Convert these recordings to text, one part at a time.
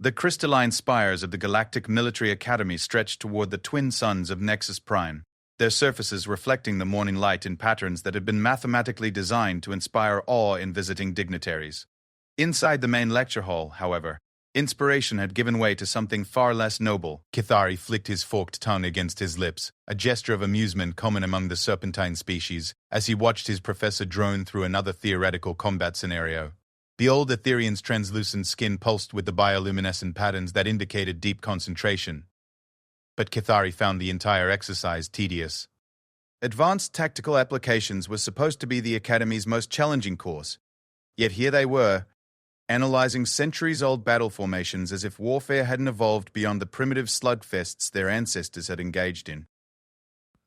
The crystalline spires of the Galactic Military Academy stretched toward the twin suns of Nexus Prime, their surfaces reflecting the morning light in patterns that had been mathematically designed to inspire awe in visiting dignitaries. Inside the main lecture hall, however, inspiration had given way to something far less noble. Kithari flicked his forked tongue against his lips, a gesture of amusement common among the serpentine species, as he watched his professor drone through another theoretical combat scenario. The old Etherean's translucent skin pulsed with the bioluminescent patterns that indicated deep concentration. But Kithari found the entire exercise tedious. Advanced tactical applications was supposed to be the Academy's most challenging course, yet here they were, analyzing centuries-old battle formations as if warfare hadn't evolved beyond the primitive slugfests their ancestors had engaged in.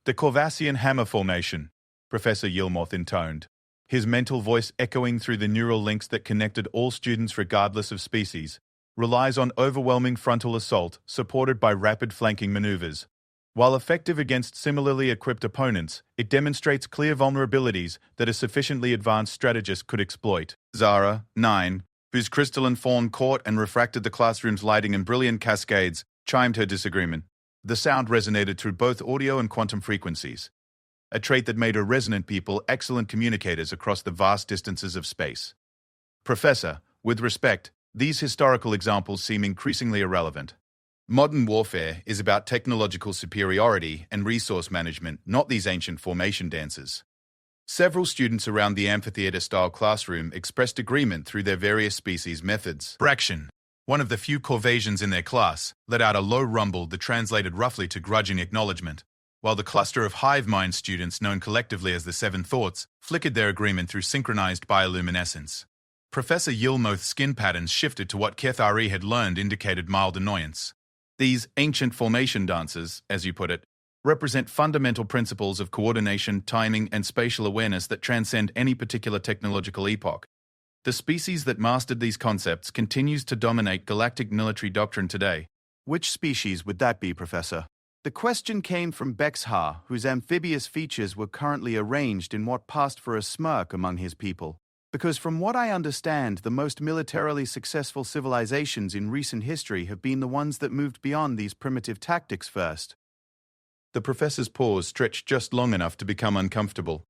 The Corvassian Hammer Formation, Professor Yilmoth intoned, his mental voice echoing through the neural links that connected all students regardless of species, relies on overwhelming frontal assault supported by rapid flanking maneuvers. While effective against similarly equipped opponents, it demonstrates clear vulnerabilities that a sufficiently advanced strategist could exploit. Zara, 9, whose crystalline form caught and refracted the classroom's lighting in brilliant cascades, chimed her disagreement. The sound resonated through both audio and quantum frequencies, a trait that made her resonant people excellent communicators across the vast distances of space. Professor, with respect, these historical examples seem increasingly irrelevant. Modern warfare is about technological superiority and resource management, not these ancient formation dances. Several students around the amphitheater-style classroom expressed agreement through their various species methods. Braction, one of the few Corvasians in their class, let out a low rumble that translated roughly to grudging acknowledgement, while the cluster of hive mind students known collectively as the Seven Thoughts flickered their agreement through synchronized bioluminescence. Professor Yilmoth's skin patterns shifted to what Kethari had learned indicated mild annoyance. These ancient formation dances, as you put it, represent fundamental principles of coordination, timing, and spatial awareness that transcend any particular technological epoch. The species that mastered these concepts continues to dominate galactic military doctrine today. Which species would that be, Professor? The question came from Bexhar, whose amphibious features were currently arranged in what passed for a smirk among his people. Because from what I understand, the most militarily successful civilizations in recent history have been the ones that moved beyond these primitive tactics first. The professor's pause stretched just long enough to become uncomfortable.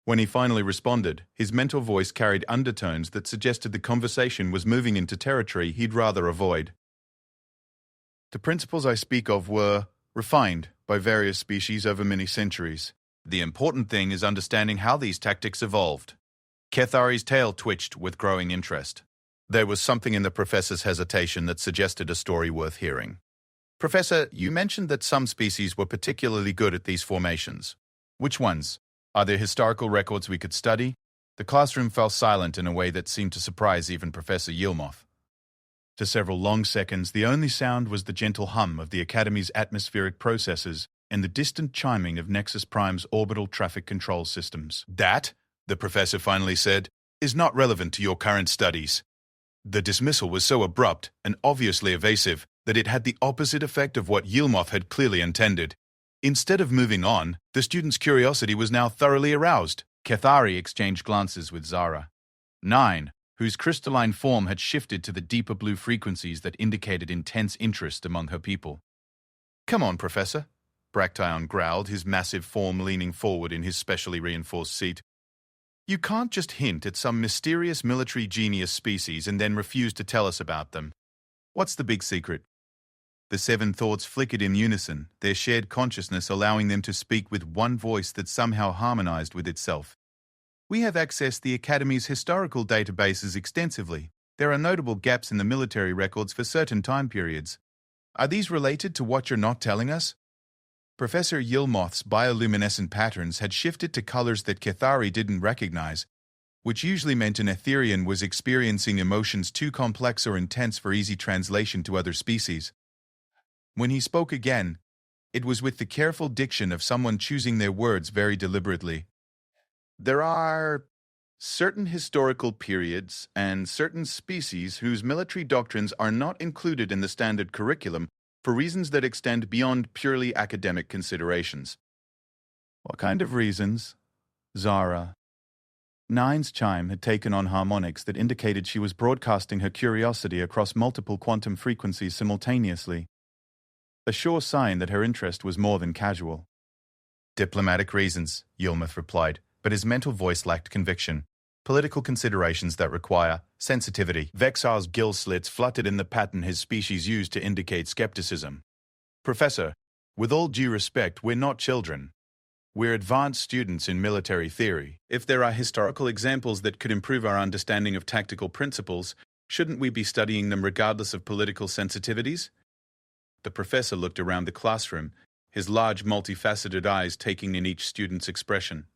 When he finally responded, his mental voice carried undertones that suggested the conversation was moving into territory he'd rather avoid. The principles I speak of were refined by various species over many centuries. The important thing is understanding how these tactics evolved. Kethari's tail twitched with growing interest. There was something in the professor's hesitation that suggested a story worth hearing. Professor, you mentioned that some species were particularly good at these formations. Which ones? Are there historical records we could study? The classroom fell silent in a way that seemed to surprise even Professor Yilmoth. For several long seconds, the only sound was the gentle hum of the Academy's atmospheric processes and the distant chiming of Nexus Prime's orbital traffic control systems. That, the professor finally said, is not relevant to your current studies. The dismissal was so abrupt and obviously evasive that it had the opposite effect of what Yilmoth had clearly intended. Instead of moving on, the student's curiosity was now thoroughly aroused. Kethari exchanged glances with Zara, 9, whose crystalline form had shifted to the deeper blue frequencies that indicated intense interest among her people. Come on, Professor, Bractyon growled, his massive form leaning forward in his specially reinforced seat. You can't just hint at some mysterious military genius species and then refuse to tell us about them. What's the big secret? The Seven Thoughts flickered in unison, their shared consciousness allowing them to speak with one voice that somehow harmonized with itself. We have accessed the Academy's historical databases extensively. There are notable gaps in the military records for certain time periods. Are these related to what you're not telling us? Professor Yilmoth's bioluminescent patterns had shifted to colors that Kethari didn't recognize, which usually meant an Etherean was experiencing emotions too complex or intense for easy translation to other species. When he spoke again, it was with the careful diction of someone choosing their words very deliberately. There are certain historical periods and certain species whose military doctrines are not included in the standard curriculum for reasons that extend beyond purely academic considerations. What kind of reasons? Zara. Nine's chime had taken on harmonics that indicated she was broadcasting her curiosity across multiple quantum frequencies simultaneously, a sure sign that her interest was more than casual. Diplomatic reasons, Yilmith replied, but his mental voice lacked conviction. Political considerations that require sensitivity. Vexar's gill slits fluttered in the pattern his species used to indicate skepticism. Professor, with all due respect, we're not children. We're advanced students in military theory. If there are historical examples that could improve our understanding of tactical principles, shouldn't we be studying them regardless of political sensitivities? The professor looked around the classroom, his large multifaceted eyes taking in each student's expression.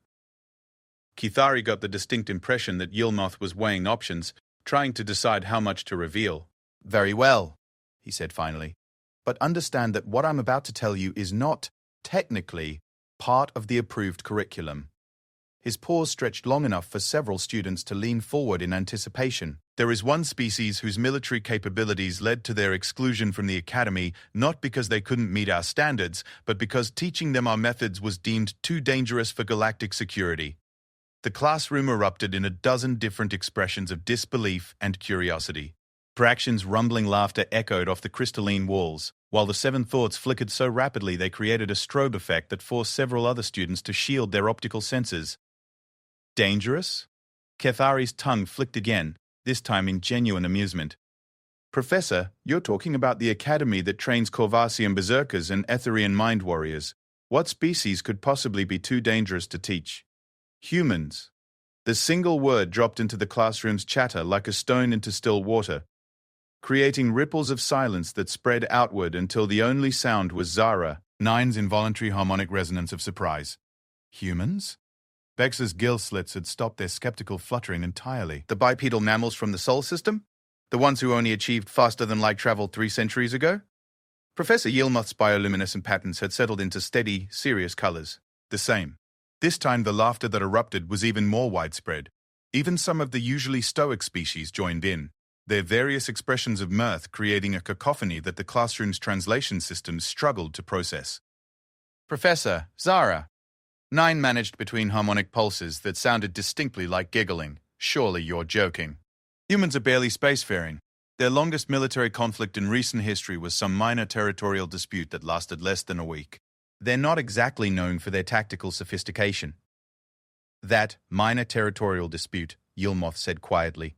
Kithari got the distinct impression that Yilmith was weighing options, trying to decide how much to reveal. Very well, he said finally, but understand that what I'm about to tell you is not, technically, part of the approved curriculum. His pause stretched long enough for several students to lean forward in anticipation. There is one species whose military capabilities led to their exclusion from the academy, not because they couldn't meet our standards, but because teaching them our methods was deemed too dangerous for galactic security. The classroom erupted in a dozen different expressions of disbelief and curiosity. Praxion's rumbling laughter echoed off the crystalline walls, while the seven thoughts flickered so rapidly they created a strobe effect that forced several other students to shield their optical senses. Dangerous? Kethari's tongue flicked again, this time in genuine amusement. Professor, you're talking about the academy that trains Corvasian berserkers and Etherian mind warriors. What species could possibly be too dangerous to teach? Humans. The single word dropped into the classroom's chatter like a stone into still water, creating ripples of silence that spread outward until the only sound was Zara, Nine's involuntary harmonic resonance of surprise. Humans? Vex's gill slits had stopped their skeptical fluttering entirely. The bipedal mammals from the Sol system? The ones who only achieved faster-than-light travel 3 centuries ago? Professor Yilmith's bioluminescent patterns had settled into steady, serious colors. The same. This time the laughter that erupted was even more widespread. Even some of the usually stoic species joined in, their various expressions of mirth creating a cacophony that the classroom's translation systems struggled to process. Professor, Zara. Nine managed between harmonic pulses that sounded distinctly like giggling. Surely you're joking. Humans are barely spacefaring. Their longest military conflict in recent history was some minor territorial dispute that lasted less than a week. They're not exactly known for their tactical sophistication. That minor territorial dispute, Yilmith said quietly,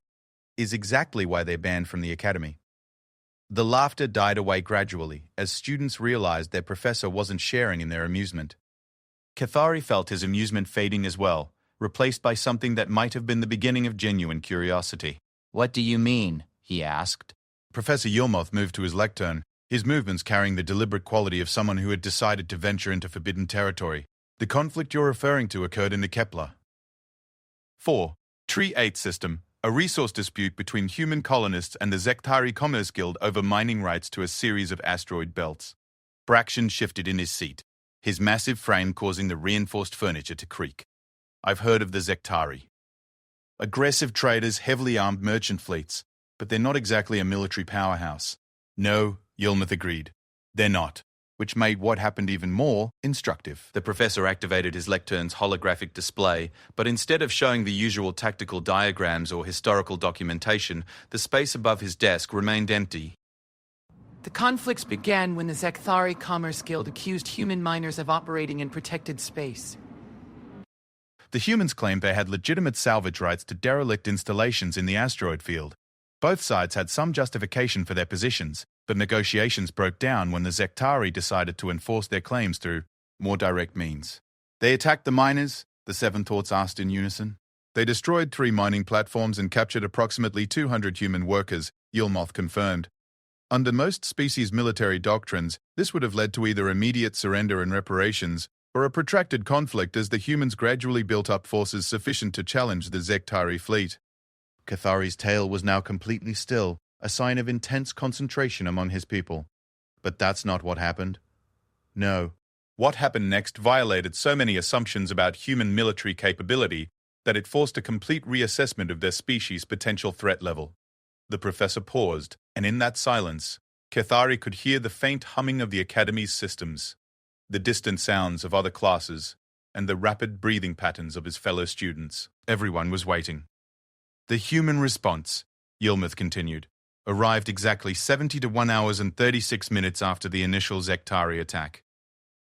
is exactly why they're banned from the academy. The laughter died away gradually as students realized their professor wasn't sharing in their amusement. Kethari felt his amusement fading as well, replaced by something that might have been the beginning of genuine curiosity. What do you mean? He asked. Professor Yilmith moved to his lectern, his movements carrying the deliberate quality of someone who had decided to venture into forbidden territory. The conflict you're referring to occurred in the Kepler. 4. Tree 8 system, a resource dispute between human colonists and the Zektari Commerce Guild over mining rights to a series of asteroid belts. Braxton shifted in his seat, his massive frame causing the reinforced furniture to creak. I've heard of the Zektari. Aggressive traders, heavily armed merchant fleets, but they're not exactly a military powerhouse. No, Yilmith agreed. They're not, which made what happened even more instructive. The professor activated his lectern's holographic display, but instead of showing the usual tactical diagrams or historical documentation, the space above his desk remained empty. The conflicts began when the Zekthari Commerce Guild accused human miners of operating in protected space. The humans claimed they had legitimate salvage rights to derelict installations in the asteroid field. Both sides had some justification for their positions, but negotiations broke down when the Zektari decided to enforce their claims through more direct means. They attacked the miners, the Seven Thoughts asked in unison. They destroyed 3 mining platforms and captured approximately 200 human workers, Yilmith confirmed. Under most species' military doctrines, this would have led to either immediate surrender and reparations, or a protracted conflict as the humans gradually built up forces sufficient to challenge the Zektari fleet. Kethari's tale was now completely still, a sign of intense concentration among his people. But that's not what happened. No. What happened next violated so many assumptions about human military capability that it forced a complete reassessment of their species' potential threat level. The professor paused, and in that silence, Kethari could hear the faint humming of the Academy's systems, the distant sounds of other classes, and the rapid breathing patterns of his fellow students. Everyone was waiting. The human response, Yilmaz continued, arrived exactly 70 to 1 hours and 36 minutes after the initial Zektari attack.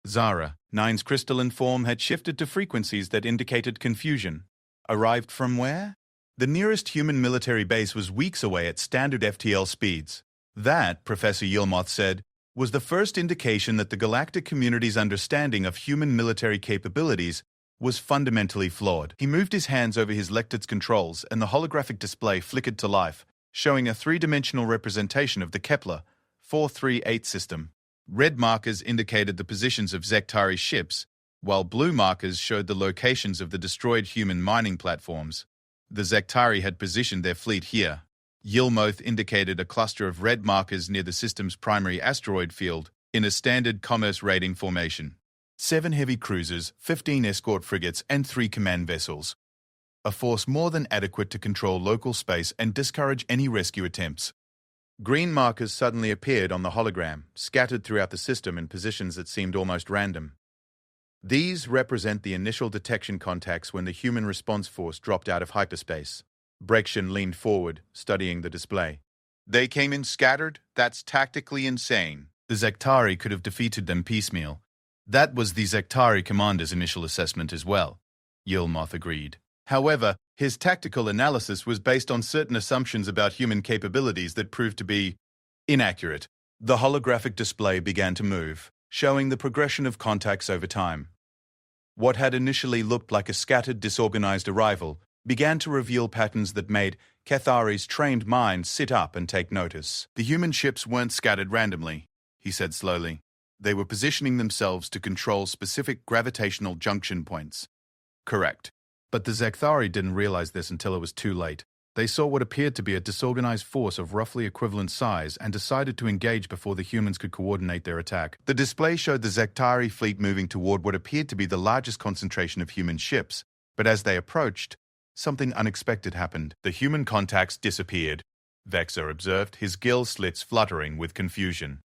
Zara, Nine's crystalline form had shifted to frequencies that indicated confusion. Arrived from where? The nearest human military base was weeks away at standard FTL speeds. That, Professor Yilmaz said, was the first indication that the galactic community's understanding of human military capabilities was fundamentally flawed. He moved his hands over his lectord's controls, and the holographic display flickered to life, showing a three-dimensional representation of the Kepler 438 system. Red markers indicated the positions of Zektari ships, while blue markers showed the locations of the destroyed human mining platforms. The Zektari had positioned their fleet here. Yilmaz indicated a cluster of red markers near the system's primary asteroid field, in a standard commerce raiding formation. 7 heavy cruisers, 15 escort frigates, and 3 command vessels. A force more than adequate to control local space and discourage any rescue attempts. Green markers suddenly appeared on the hologram, scattered throughout the system in positions that seemed almost random. These represent the initial detection contacts when the human response force dropped out of hyperspace. Brekshin leaned forward, studying the display. They came in scattered? That's tactically insane. The Zektari could have defeated them piecemeal. That was the Zektari commander's initial assessment as well, Yilmaz agreed. However, his tactical analysis was based on certain assumptions about human capabilities that proved to be inaccurate. The holographic display began to move, showing the progression of contacts over time. What had initially looked like a scattered, disorganized arrival began to reveal patterns that made Kethari's trained mind sit up and take notice. The human ships weren't scattered randomly, he said slowly. They were positioning themselves to control specific gravitational junction points. Correct. But the Zektari didn't realize this until it was too late. They saw what appeared to be a disorganized force of roughly equivalent size and decided to engage before the humans could coordinate their attack. The display showed the Zektari fleet moving toward what appeared to be the largest concentration of human ships, but as they approached, something unexpected happened. The human contacts disappeared, Vexer observed, his gill slits fluttering with confusion.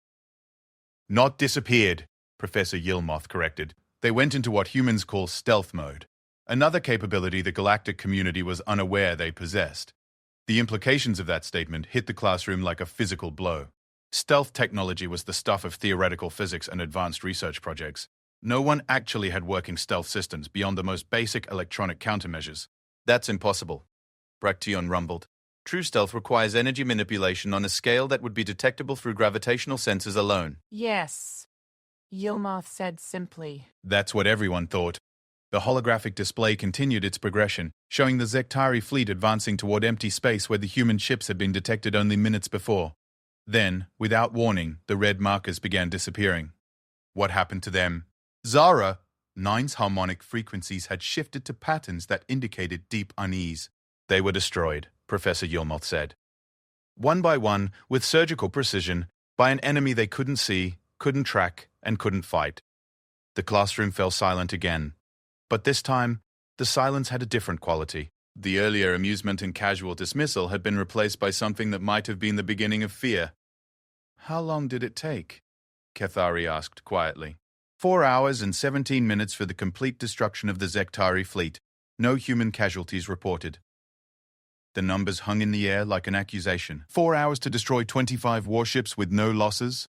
Not disappeared, Professor Yilmaz corrected. They went into what humans call stealth mode. Another capability the galactic community was unaware they possessed. The implications of that statement hit the classroom like a physical blow. Stealth technology was the stuff of theoretical physics and advanced research projects. No one actually had working stealth systems beyond the most basic electronic countermeasures. That's impossible, Braktion rumbled. True stealth requires energy manipulation on a scale that would be detectable through gravitational sensors alone. Yes, Yilmaz said simply. That's what everyone thought. The holographic display continued its progression, showing the Zektari fleet advancing toward empty space where the human ships had been detected only minutes before. Then, without warning, the red markers began disappearing. What happened to them? Zara! Nine's harmonic frequencies had shifted to patterns that indicated deep unease. They were destroyed, Professor Yilmaz said. One by one, with surgical precision, by an enemy they couldn't see, couldn't track, and couldn't fight. The classroom fell silent again. But this time, the silence had a different quality. The earlier amusement and casual dismissal had been replaced by something that might have been the beginning of fear. How long did it take? Kethari asked quietly. 4 hours and 17 minutes for the complete destruction of the Zektari fleet. No human casualties reported. The numbers hung in the air like an accusation. 4 hours to destroy 25 warships with no losses?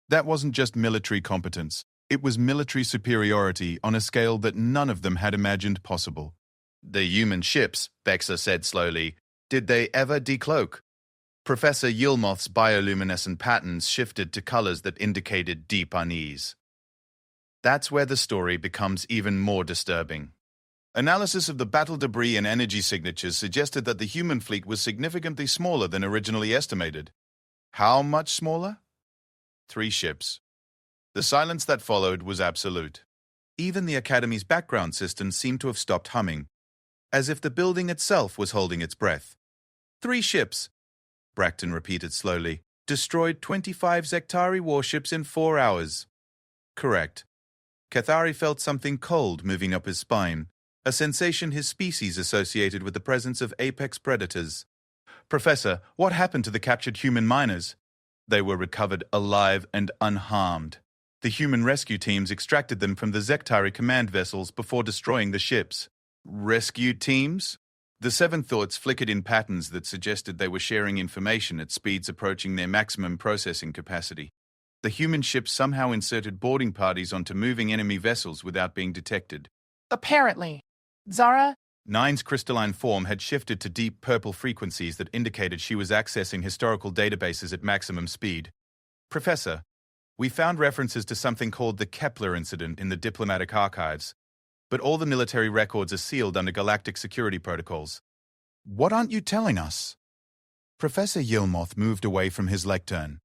That wasn't just military competence. It was military superiority on a scale that none of them had imagined possible. The human ships, Vexer said slowly, did they ever decloak? Professor Yilmaz's bioluminescent patterns shifted to colors that indicated deep unease. That's where the story becomes even more disturbing. Analysis of the battle debris and energy signatures suggested that the human fleet was significantly smaller than originally estimated. How much smaller? 3 ships. The silence that followed was absolute. Even the Academy's background system seemed to have stopped humming, as if the building itself was holding its breath. 3 ships, Braktion repeated slowly, destroyed 25 Zektari warships in 4 hours. Correct. Kethari felt something cold moving up his spine, a sensation his species associated with the presence of apex predators. Professor, what happened to the captured human miners? They were recovered alive and unharmed, The human rescue teams extracted them from the Zektari command vessels before destroying the ships. Rescue teams? The seven thoughts flickered in patterns that suggested they were sharing information at speeds approaching their maximum processing capacity. The human ships somehow inserted boarding parties onto moving enemy vessels without being detected. Apparently. Zara? Nine's crystalline form had shifted to deep purple frequencies that indicated she was accessing historical databases at maximum speed. Professor, we found references to something called the Kepler incident in the diplomatic archives, but all the military records are sealed under galactic security protocols. What aren't you telling us? Professor Yilmoth moved away from his lectern,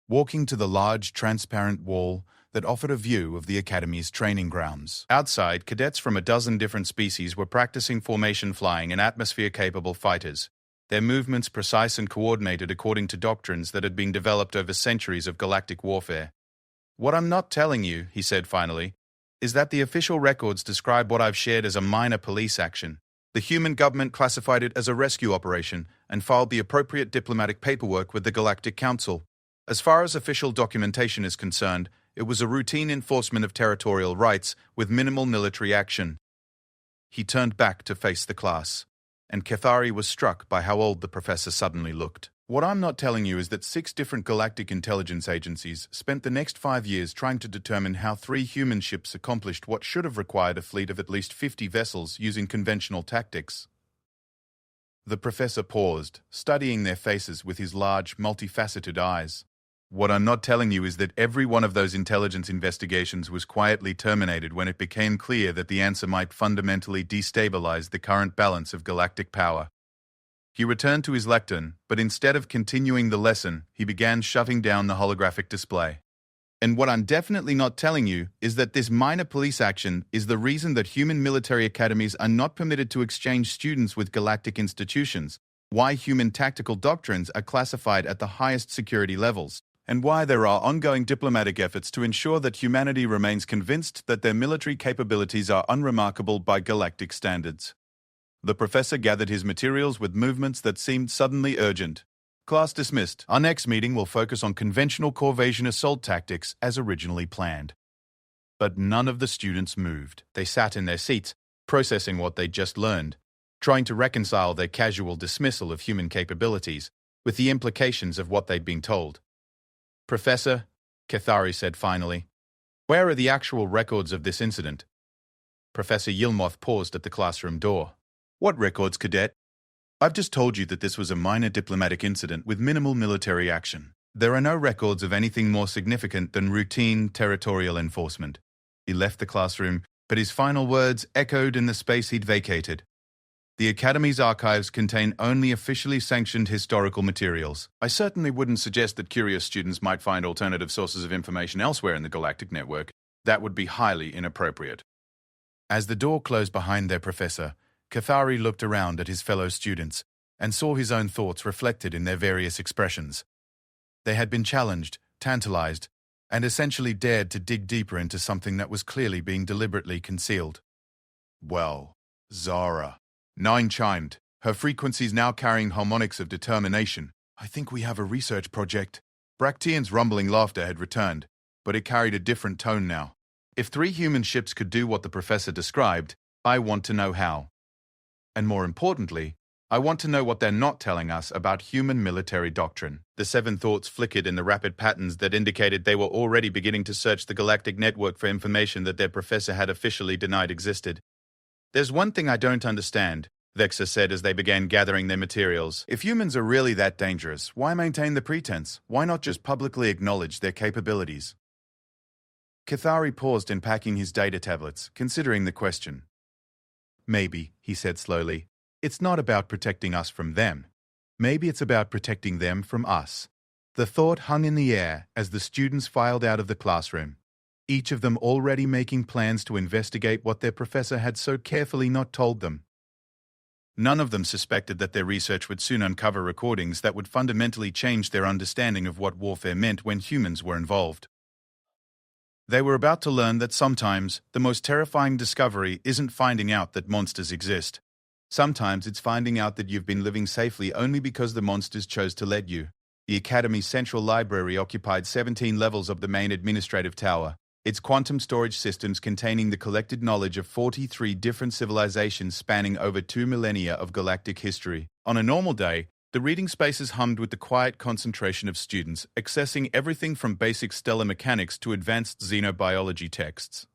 walking to the large, transparent wall that offered a view of the Academy's training grounds. Outside, cadets from a dozen different species were practicing formation flying in atmosphere-capable fighters, their movements precise and coordinated according to doctrines that had been developed over centuries of galactic warfare. What I'm not telling you, he said finally, is that the official records describe what I've shared as a minor police action. The human government classified it as a rescue operation and filed the appropriate diplomatic paperwork with the Galactic Council. As far as official documentation is concerned, it was a routine enforcement of territorial rights with minimal military action. He turned back to face the class, and Kethari was struck by how old the professor suddenly looked. What I'm not telling you is that 6 different galactic intelligence agencies spent the next 5 years trying to determine how 3 human ships accomplished what should have required a fleet of at least 50 vessels using conventional tactics. The professor paused, studying their faces with his large, multifaceted eyes. What I'm not telling you is that every one of those intelligence investigations was quietly terminated when it became clear that the answer might fundamentally destabilize the current balance of galactic power. He returned to his lectern, but instead of continuing the lesson, he began shutting down the holographic display. And what I'm definitely not telling you is that this minor police action is the reason that human military academies are not permitted to exchange students with galactic institutions, why human tactical doctrines are classified at the highest security levels, and why there are ongoing diplomatic efforts to ensure that humanity remains convinced that their military capabilities are unremarkable by galactic standards. The professor gathered his materials with movements that seemed suddenly urgent. Class dismissed. Our next meeting will focus on conventional Corvasion assault tactics as originally planned. But none of the students moved. They sat in their seats, processing what they'd just learned, trying to reconcile their casual dismissal of human capabilities with the implications of what they'd been told. Professor, Kethari said finally, where are the actual records of this incident? Professor Yilmoth paused at the classroom door. What records, cadet? I've just told you that this was a minor diplomatic incident with minimal military action. There are no records of anything more significant than routine territorial enforcement. He left the classroom, but his final words echoed in the space he'd vacated. The Academy's archives contain only officially sanctioned historical materials. I certainly wouldn't suggest that curious students might find alternative sources of information elsewhere in the galactic network. That would be highly inappropriate. As the door closed behind their professor, Kethari looked around at his fellow students and saw his own thoughts reflected in their various expressions. They had been challenged, tantalized, and essentially dared to dig deeper into something that was clearly being deliberately concealed. Well, Zara. 9 chimed, her frequencies now carrying harmonics of determination. I think we have a research project. Bractian's rumbling laughter had returned, but it carried a different tone now. If 3 human ships could do what the professor described, I want to know how. And more importantly, I want to know what they're not telling us about human military doctrine. The 7 thoughts flickered in the rapid patterns that indicated they were already beginning to search the galactic network for information that their professor had officially denied existed. There's one thing I don't understand, Vexa said as they began gathering their materials. If humans are really that dangerous, why maintain the pretense? Why not just publicly acknowledge their capabilities? Kethari paused in packing his data tablets, considering the question. Maybe, he said slowly, it's not about protecting us from them. Maybe it's about protecting them from us. The thought hung in the air as the students filed out of the classroom, each of them already making plans to investigate what their professor had so carefully not told them. None of them suspected that their research would soon uncover recordings that would fundamentally change their understanding of what warfare meant when humans were involved. They were about to learn that sometimes the most terrifying discovery isn't finding out that monsters exist. Sometimes it's finding out that you've been living safely only because the monsters chose to let you. The Academy's central library occupied 17 levels of the main administrative tower, its quantum storage systems containing the collected knowledge of 43 different civilizations spanning over 2 millennia of galactic history. On a normal day, the reading spaces hummed with the quiet concentration of students, accessing everything from basic stellar mechanics to advanced xenobiology texts.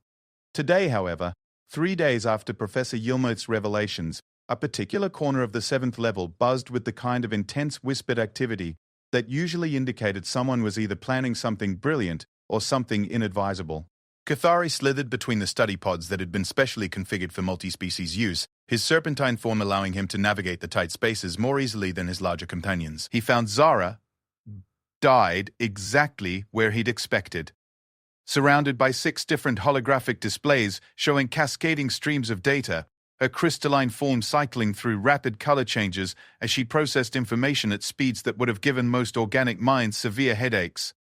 Today, however, 3 days after Professor Yilmoth's revelations, a particular corner of the 7th level buzzed with the kind of intense whispered activity that usually indicated someone was either planning something brilliant or something inadvisable. Cathari slithered between the study pods that had been specially configured for multi-species use, his serpentine form allowing him to navigate the tight spaces more easily than his larger companions. He found Zara died exactly where he'd expected, surrounded by 6 different holographic displays showing cascading streams of data, her crystalline form cycling through rapid color changes as she processed information at speeds that would have given most organic minds severe headaches.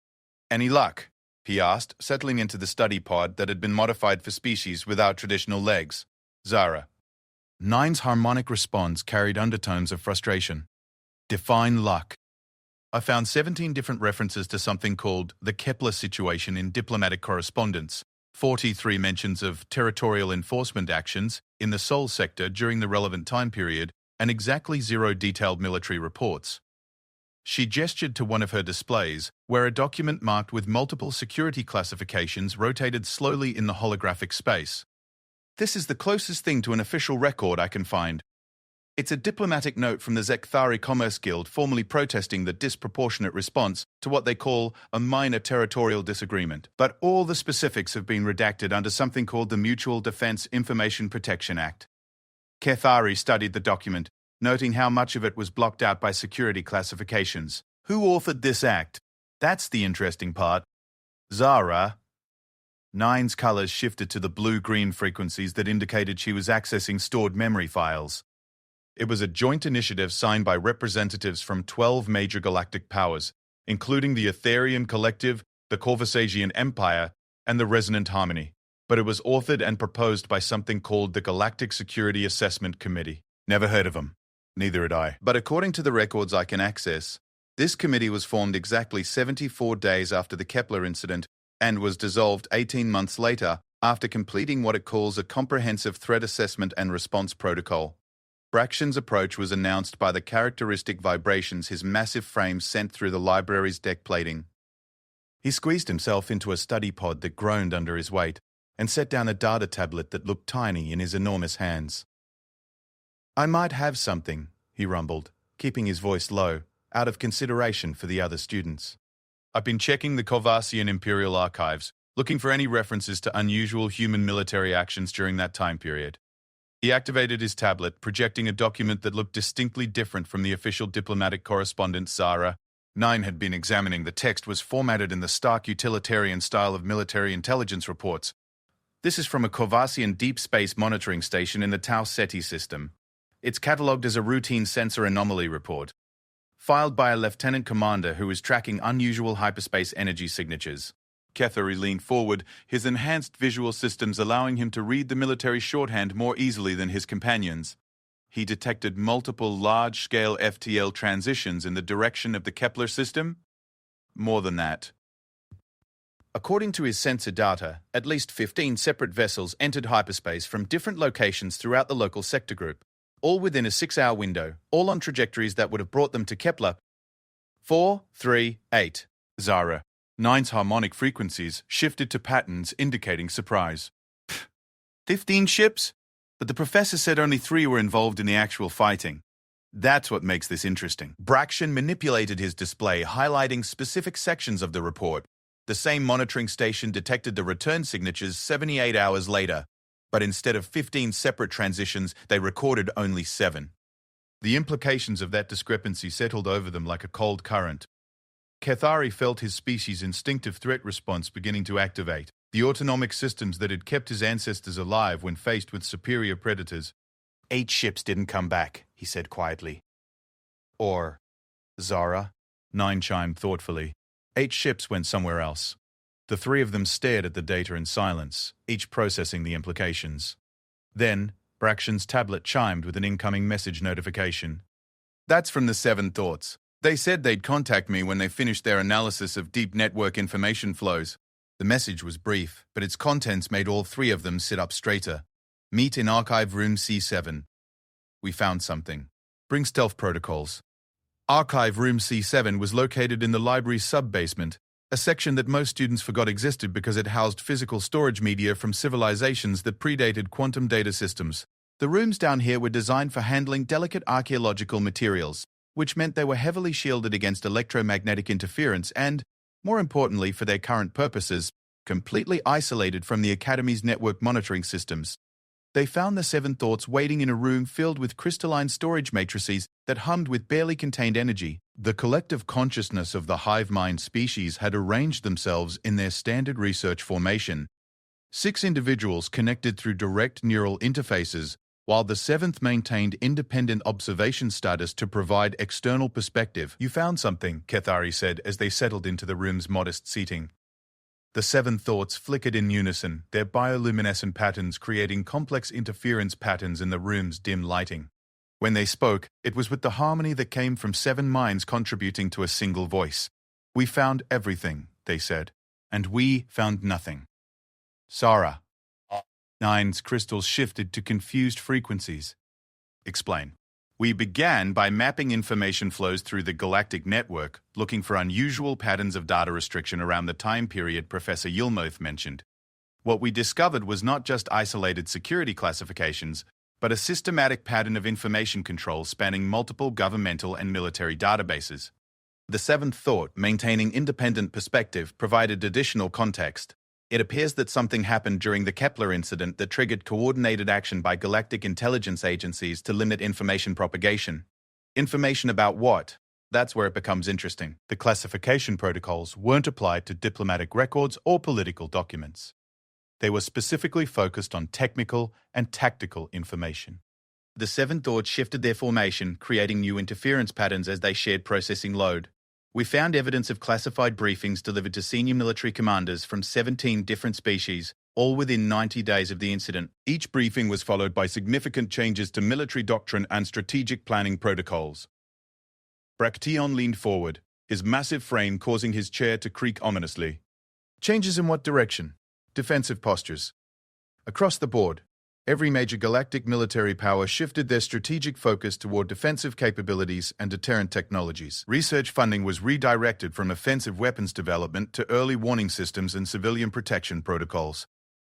"Any luck?" he asked, settling into the study pod that had been modified for species without traditional legs. Zara. Nine's harmonic response carried undertones of frustration. "Define luck." "I found 17 different references to something called the Kepler situation in diplomatic correspondence, 43 mentions of territorial enforcement actions in the Sol sector during the relevant time period, and exactly 0 detailed military reports." She gestured to one of her displays, where a document marked with multiple security classifications rotated slowly in the holographic space. "This is the closest thing to an official record I can find. It's a diplomatic note from the Zekthari Commerce Guild formally protesting the disproportionate response to what they call a minor territorial disagreement. But all the specifics have been redacted under something called the Mutual Defense Information Protection Act." Cathari studied the document, noting how much of it was blocked out by security classifications. "Who authored this act? That's the interesting part." "Zara." Nine's colors shifted to the blue-green frequencies that indicated she was accessing stored memory files. It was a joint initiative signed by representatives from 12 major galactic powers, including the Etherian Collective, the Corvusasian Empire, and the Resonant Harmony. But it was authored and proposed by something called the Galactic Security Assessment Committee. Never heard of them. Neither had I. But according to the records I can access, this committee was formed exactly 74 days after the Kepler incident and was dissolved 18 months later after completing what it calls a comprehensive threat assessment and response protocol. Braxton's approach was announced by the characteristic vibrations his massive frame sent through the library's deck plating. He squeezed himself into a study pod that groaned under his weight and set down a data tablet that looked tiny in his enormous hands. "I might have something," he rumbled, keeping his voice low, out of consideration for the other students. "I've been checking the Corvasian Imperial Archives, looking for any references to unusual human military actions during that time period." He activated his tablet, projecting a document that looked distinctly different from the official diplomatic correspondence Zara. Nine had been examining. The text was formatted in the stark utilitarian style of military intelligence reports. "This is from a Corvasian deep space monitoring station in the Tau Ceti system. It's catalogued as a routine sensor anomaly report, filed by a lieutenant commander who is tracking unusual hyperspace energy signatures." Cathari leaned forward, his enhanced visual systems allowing him to read the military shorthand more easily than his companions. He detected multiple large-scale FTL transitions in the direction of the Kepler system. More than that. According to his sensor data, at least 15 separate vessels entered hyperspace from different locations throughout the local sector group, all within a 6-hour window, all on trajectories that would have brought them to Kepler. 438. Zara. Nine's harmonic frequencies shifted to patterns indicating surprise. 15 ships? But the professor said only 3 were involved in the actual fighting. That's what makes this interesting. Braxton manipulated his display, highlighting specific sections of the report. The same monitoring station detected the return signatures 78 hours later, but instead of 15 separate transitions, they recorded only 7. The implications of that discrepancy settled over them like a cold current. Cathari felt his species' instinctive threat response beginning to activate. The autonomic systems that had kept his ancestors alive when faced with superior predators. 8 ships didn't come back, he said quietly. Or, Zara, Nine chimed thoughtfully. 8 ships went somewhere else. The 3 of them stared at the data in silence, each processing the implications. Then, Braxton's tablet chimed with an incoming message notification. That's from the 7 Thoughts. They said they'd contact me when they finished their analysis of deep network information flows. The message was brief, but its contents made all three of them sit up straighter. Meet in Archive Room C7. We found something. Bring stealth protocols. Archive Room C7 was located in the library's sub-basement, a section that most students forgot existed because it housed physical storage media from civilizations that predated quantum data systems. The rooms down here were designed for handling delicate archaeological materials, which meant they were heavily shielded against electromagnetic interference and, more importantly for their current purposes, completely isolated from the Academy's network monitoring systems. They found the Seven Thoughts waiting in a room filled with crystalline storage matrices that hummed with barely contained energy. The collective consciousness of the hive mind species had arranged themselves in their standard research formation. 6 individuals connected through direct neural interfaces, while the 7th maintained independent observation status to provide external perspective. You found something, Kethari said as they settled into the room's modest seating. The 7 thoughts flickered in unison, their bioluminescent patterns creating complex interference patterns in the room's dim lighting. When they spoke, it was with the harmony that came from 7 minds contributing to a single voice. We found everything, they said, and we found nothing. Sarah. 9's crystals shifted to confused frequencies. Explain. We began by mapping information flows through the galactic network, looking for unusual patterns of data restriction around the time period Professor Yilmoth mentioned. What we discovered was not just isolated security classifications, but a systematic pattern of information control spanning multiple governmental and military databases. The 7th thought, maintaining independent perspective, provided additional context. It appears that something happened during the Kepler incident that triggered coordinated action by galactic intelligence agencies to limit information propagation. Information about what? That's where it becomes interesting. The classification protocols weren't applied to diplomatic records or political documents. They were specifically focused on technical and tactical information. The 7 thoughts shifted their formation, creating new interference patterns as they shared processing load. We found evidence of classified briefings delivered to senior military commanders from 17 different species, all within 90 days of the incident. Each briefing was followed by significant changes to military doctrine and strategic planning protocols. Bracteon leaned forward, his massive frame causing his chair to creak ominously. Changes in what direction? Defensive postures. Across the board, every major galactic military power shifted their strategic focus toward defensive capabilities and deterrent technologies. Research funding was redirected from offensive weapons development to early warning systems and civilian protection protocols.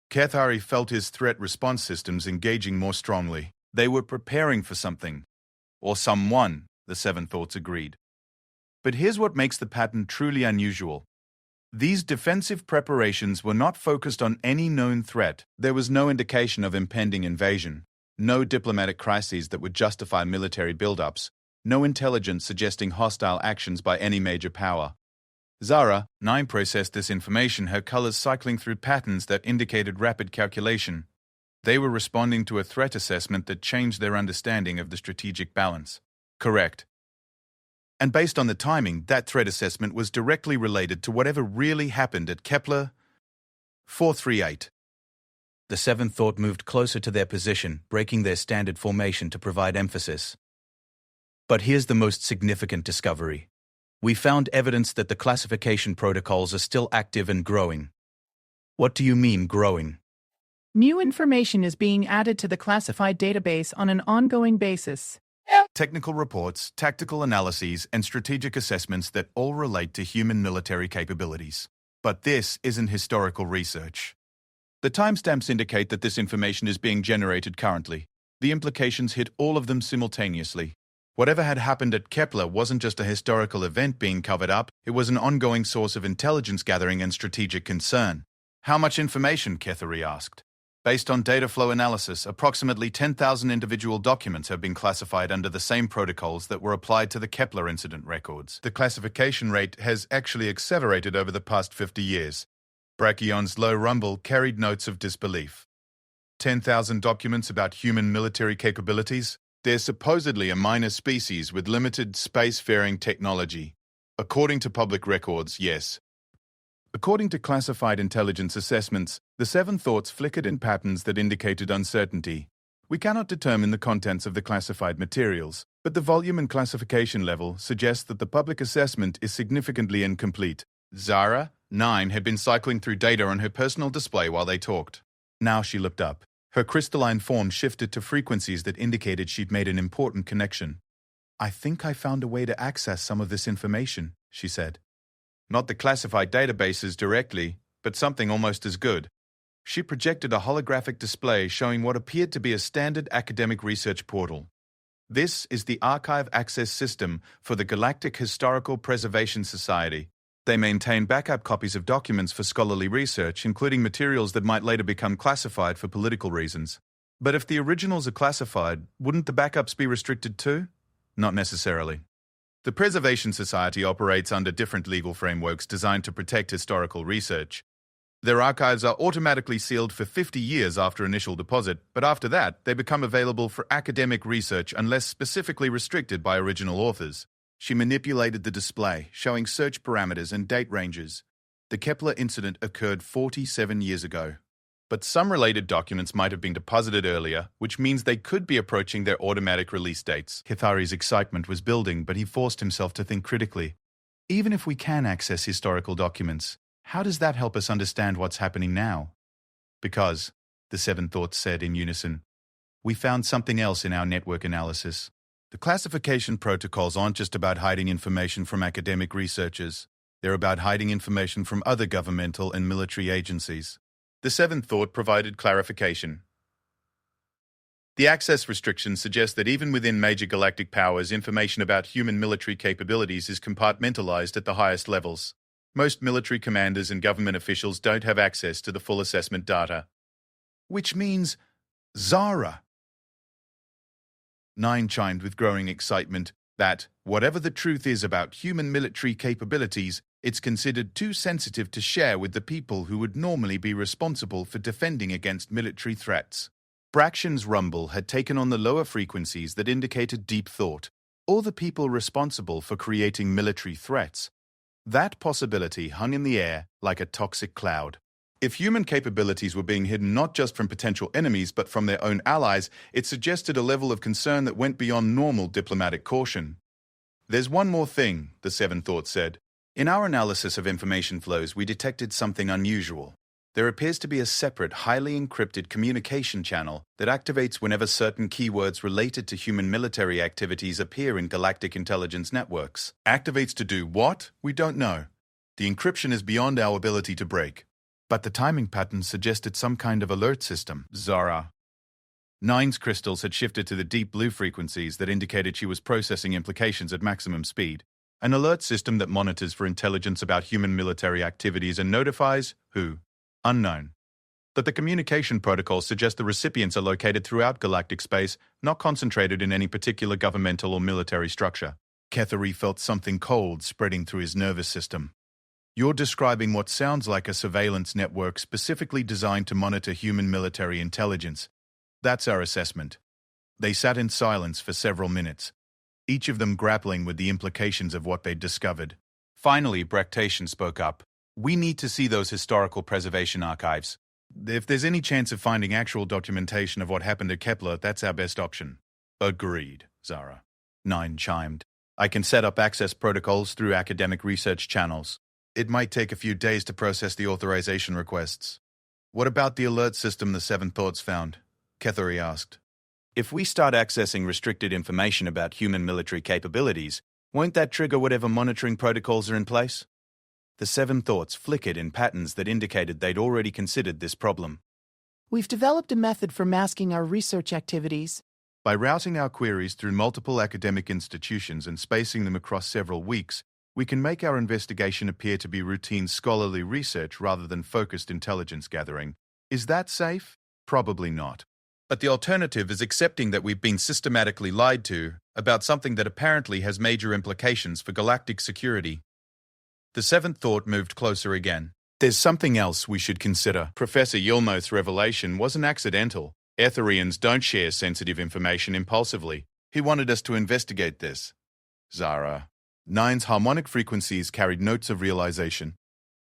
Kethari felt his threat response systems engaging more strongly. They were preparing for something. Or someone, the 7 thoughts agreed. But here's what makes the pattern truly unusual. These defensive preparations were not focused on any known threat. There was no indication of impending invasion, no diplomatic crises that would justify military buildups, no intelligence suggesting hostile actions by any major power. Zara, 9, processed this information, her colors cycling through patterns that indicated rapid calculation. They were responding to a threat assessment that changed their understanding of the strategic balance. Correct. And based on the timing, that threat assessment was directly related to whatever really happened at Kepler 438. The 7 thought moved closer to their position, breaking their standard formation to provide emphasis. But here's the most significant discovery. We found evidence that the classification protocols are still active and growing. What do you mean, growing? New information is being added to the classified database on an ongoing basis. Technical reports, tactical analyses, and strategic assessments that all relate to human military capabilities. But this isn't historical research. The timestamps indicate that this information is being generated currently. The implications hit all of them simultaneously. Whatever had happened at Kepler wasn't just a historical event being covered up, it was an ongoing source of intelligence gathering and strategic concern. How much information? Kethari asked. Based on data flow analysis, approximately 10,000 individual documents have been classified under the same protocols that were applied to the Kepler incident records. The classification rate has actually accelerated over the past 50 years. Brachion's low rumble carried notes of disbelief. 10,000 documents about human military capabilities? They're supposedly a minor species with limited spacefaring technology. According to public records, yes. According to classified intelligence assessments, the 7 thoughts flickered in patterns that indicated uncertainty. We cannot determine the contents of the classified materials, But the volume and classification level suggests that the public assessment is significantly incomplete. Zara, 9, had been cycling through data on her personal display while they talked. Now she looked up. Her crystalline form shifted to frequencies that indicated she'd made an important connection. "I think I found a way to access some of this information," she said. Not the classified databases directly, but something almost as good. She projected a holographic display showing what appeared to be a standard academic research portal. This is the Archive Access System for the Galactic Historical Preservation Society. They maintain backup copies of documents for scholarly research, including materials that might later become classified for political reasons. But if the originals are classified, wouldn't the backups be restricted too? Not necessarily. The Preservation Society operates under different legal frameworks designed to protect historical research. Their archives are automatically sealed for 50 years after initial deposit, but after that, they become available for academic research unless specifically restricted by original authors. She manipulated the display, showing search parameters and date ranges. The Kepler incident occurred 47 years ago. But some related documents might have been deposited earlier, which means they could be approaching their automatic release dates. Hithari's excitement was building, but he forced himself to think critically. Even if we can access historical documents, how does that help us understand what's happening now? Because, the 7 thoughts said in unison, we found something else in our network analysis. The classification protocols aren't just about hiding information from academic researchers. They're about hiding information from other governmental and military agencies. The 7th thought provided clarification. The access restrictions suggest that even within major galactic powers, information about human military capabilities is compartmentalized at the highest levels. Most military commanders and government officials don't have access to the full assessment data. Which means Zara. 9 chimed with growing excitement that, whatever the truth is about human military capabilities, it's considered too sensitive to share with the people who would normally be responsible for defending against military threats. Braction's rumble had taken on the lower frequencies that indicated deep thought, or the people responsible for creating military threats. That possibility hung in the air like a toxic cloud. If human capabilities were being hidden not just from potential enemies but from their own allies, it suggested a level of concern that went beyond normal diplomatic caution. There's one more thing, the 7 thoughts said. In our analysis of information flows, we detected something unusual. There appears to be a separate, highly encrypted communication channel that activates whenever certain keywords related to human military activities appear in galactic intelligence networks. Activates to do what? We don't know. The encryption is beyond our ability to break. But the timing pattern suggested some kind of alert system. Zara. 9's crystals had shifted to the deep blue frequencies that indicated she was processing implications at maximum speed. An alert system that monitors for intelligence about human military activities and notifies who? Unknown. But the communication protocols suggest the recipients are located throughout galactic space, not concentrated in any particular governmental or military structure. Kethari felt something cold spreading through his nervous system. You're describing what sounds like a surveillance network specifically designed to monitor human military intelligence. That's our assessment. They sat in silence for several minutes, each of them grappling with the implications of what they'd discovered. Finally, Bractation spoke up. We need to see those historical preservation archives. If there's any chance of finding actual documentation of what happened at Kepler, that's our best option. Agreed, Zara. 9 chimed. I can set up access protocols through academic research channels. It might take a few days to process the authorization requests. What about the alert system the 7 thoughts found? Kethari asked. If we start accessing restricted information about human military capabilities, won't that trigger whatever monitoring protocols are in place? The 7 thoughts flickered in patterns that indicated they'd already considered this problem. We've developed a method for masking our research activities. By routing our queries through multiple academic institutions and spacing them across several weeks, we can make our investigation appear to be routine scholarly research rather than focused intelligence gathering. Is that safe? Probably not. But the alternative is accepting that we've been systematically lied to about something that apparently has major implications for galactic security. The 7th thought moved closer again. There's something else we should consider. Professor Yilmoth's revelation wasn't accidental. Etherians don't share sensitive information impulsively. He wanted us to investigate this. Zara. 9's harmonic frequencies carried notes of realization.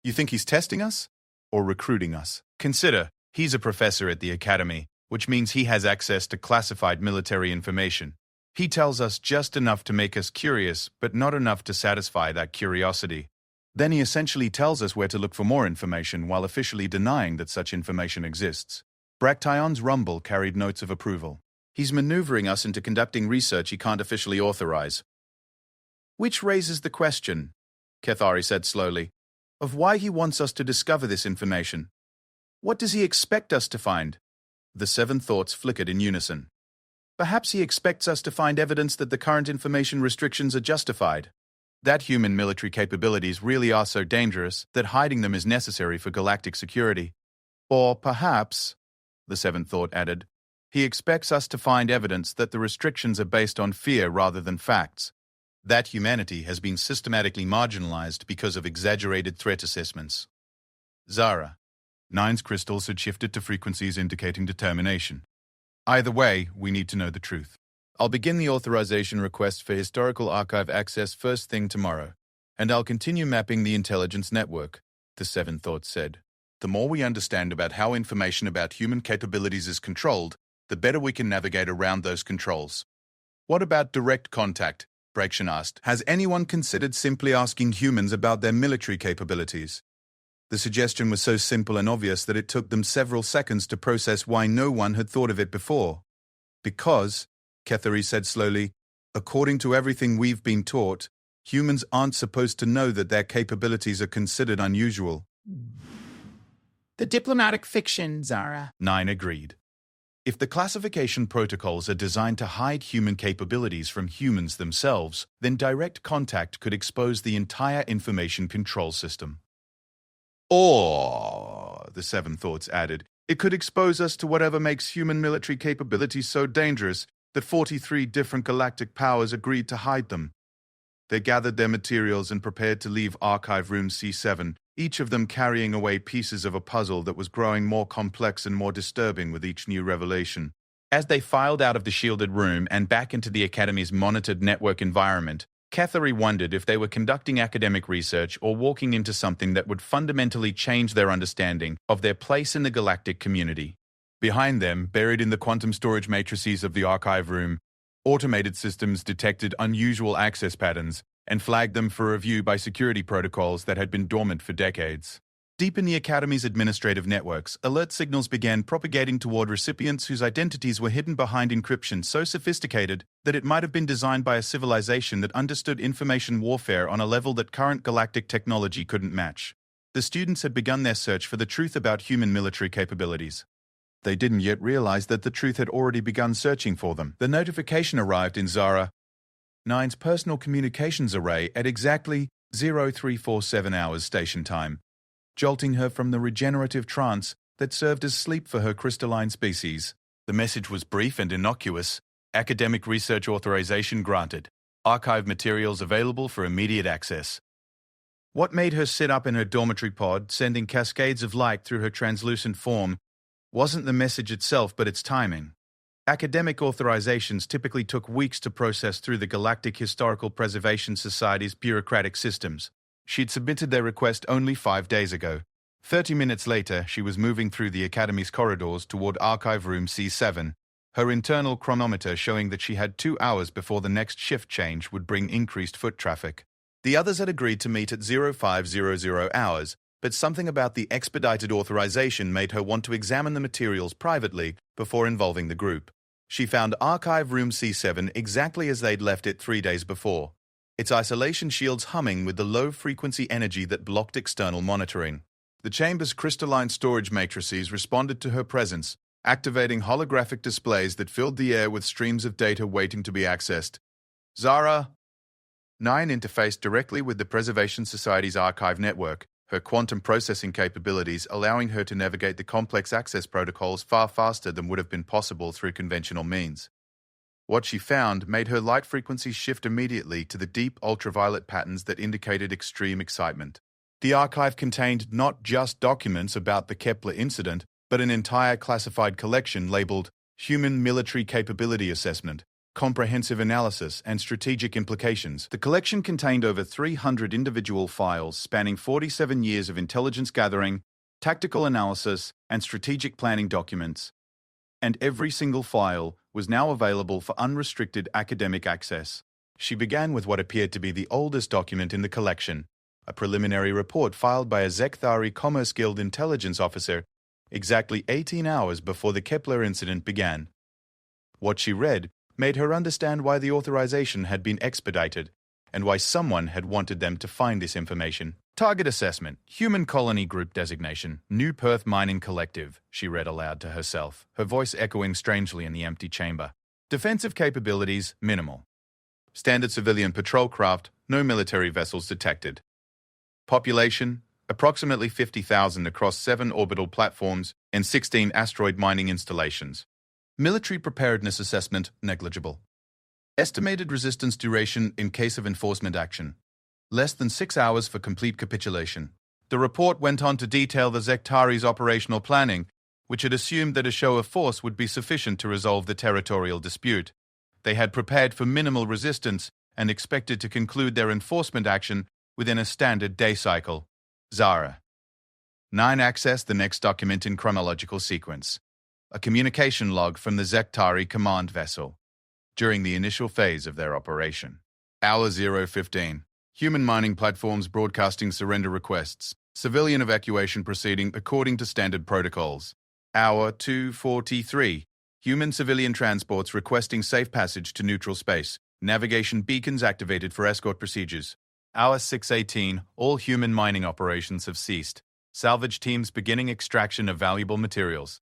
You think he's testing us? Or recruiting us? Consider, he's a professor at the Academy, which means he has access to classified military information. He tells us just enough to make us curious, but not enough to satisfy that curiosity. Then he essentially tells us where to look for more information while officially denying that such information exists. Braction's rumble carried notes of approval. He's maneuvering us into conducting research he can't officially authorize. Which raises the question, Cathari said slowly, of why he wants us to discover this information. What does he expect us to find? The 7 thoughts flickered in unison. Perhaps he expects us to find evidence that the current information restrictions are justified. That human military capabilities really are so dangerous that hiding them is necessary for galactic security. Or perhaps, the 7th thought added, he expects us to find evidence that the restrictions are based on fear rather than facts. That humanity has been systematically marginalized because of exaggerated threat assessments. Zara. 9's crystals had shifted to frequencies indicating determination. Either way, we need to know the truth. I'll begin the authorization request for historical archive access first thing tomorrow, and I'll continue mapping the intelligence network, the 7 thoughts said. The more we understand about how information about human capabilities is controlled, the better we can navigate around those controls. What about direct contact? Braction asked. Has anyone considered simply asking humans about their military capabilities? The suggestion was so simple and obvious that it took them several seconds to process why no one had thought of it before. Because, Cathari said slowly, according to everything we've been taught, humans aren't supposed to know that their capabilities are considered unusual. The diplomatic fiction, Zara. 9 agreed. If the classification protocols are designed to hide human capabilities from humans themselves, then direct contact could expose the entire information control system. Or, the 7 thoughts added, it could expose us to whatever makes human military capabilities so dangerous that 43 different galactic powers agreed to hide them. They gathered their materials and prepared to leave Archive Room C7, each of them carrying away pieces of a puzzle that was growing more complex and more disturbing with each new revelation. As they filed out of the shielded room and back into the Academy's monitored network environment, Cathari wondered if they were conducting academic research or walking into something that would fundamentally change their understanding of their place in the galactic community. Behind them, buried in the quantum storage matrices of the archive room, automated systems detected unusual access patterns and flagged them for review by security protocols that had been dormant for decades. Deep in the Academy's administrative networks, alert signals began propagating toward recipients whose identities were hidden behind encryption so sophisticated that it might have been designed by a civilization that understood information warfare on a level that current galactic technology couldn't match. The students had begun their search for the truth about human military capabilities. They didn't yet realize that the truth had already begun searching for them. The notification arrived in Zara 9's personal communications array at exactly 0347 hours station time, jolting her from the regenerative trance that served as sleep for her crystalline species. The message was brief and innocuous. Academic research authorization granted. Archive materials available for immediate access. What made her sit up in her dormitory pod, sending cascades of light through her translucent form, wasn't the message itself but its timing. Academic authorizations typically took weeks to process through the Galactic Historical Preservation Society's bureaucratic systems. She'd submitted their request only 5 days ago. 30 minutes later, she was moving through the Academy's corridors toward Archive Room C7, her internal chronometer showing that she had 2 hours before the next shift change would bring increased foot traffic. The others had agreed to meet at 0500 hours, but something about the expedited authorization made her want to examine the materials privately before involving the group. She found Archive Room C7 exactly as they'd left it 3 days before, its isolation shields humming with the low-frequency energy that blocked external monitoring. The chamber's crystalline storage matrices responded to her presence, activating holographic displays that filled the air with streams of data waiting to be accessed. Zara 9 interfaced directly with the Preservation Society's archive network, her quantum processing capabilities allowing her to navigate the complex access protocols far faster than would have been possible through conventional means. What she found made her light frequency shift immediately to the deep ultraviolet patterns that indicated extreme excitement. The archive contained not just documents about the Kepler incident, but an entire classified collection labeled Human Military Capability Assessment, Comprehensive Analysis and Strategic Implications. The collection contained over 300 individual files spanning 47 years of intelligence gathering, tactical analysis, and strategic planning documents. And every single file was now available for unrestricted academic access. She began with what appeared to be the oldest document in the collection, a preliminary report filed by a Zekthari Commerce Guild intelligence officer exactly 18 hours before the Kepler incident began. What she read made her understand why the authorization had been expedited and why someone had wanted them to find this information. Target assessment, human colony group designation, New Perth Mining Collective, she read aloud to herself, her voice echoing strangely in the empty chamber. Defensive capabilities, minimal. Standard civilian patrol craft, no military vessels detected. Population, approximately 50,000 across 7 orbital platforms and 16 asteroid mining installations. Military preparedness assessment, negligible. Estimated resistance duration in case of enforcement action. Less than 6 hours for complete capitulation. The report went on to detail the Zektari's operational planning, which had assumed that a show of force would be sufficient to resolve the territorial dispute. They had prepared for minimal resistance and expected to conclude their enforcement action within a standard day cycle. Zara. 9. Access the next document in chronological sequence. A communication log from the Zektari command vessel during the initial phase of their operation. Hour 0:15. Human mining platforms broadcasting surrender requests. Civilian evacuation proceeding according to standard protocols. Hour 2:43. Human civilian transports requesting safe passage to neutral space. Navigation beacons activated for escort procedures. Hour 6:18. All human mining operations have ceased. Salvage teams beginning extraction of valuable materials.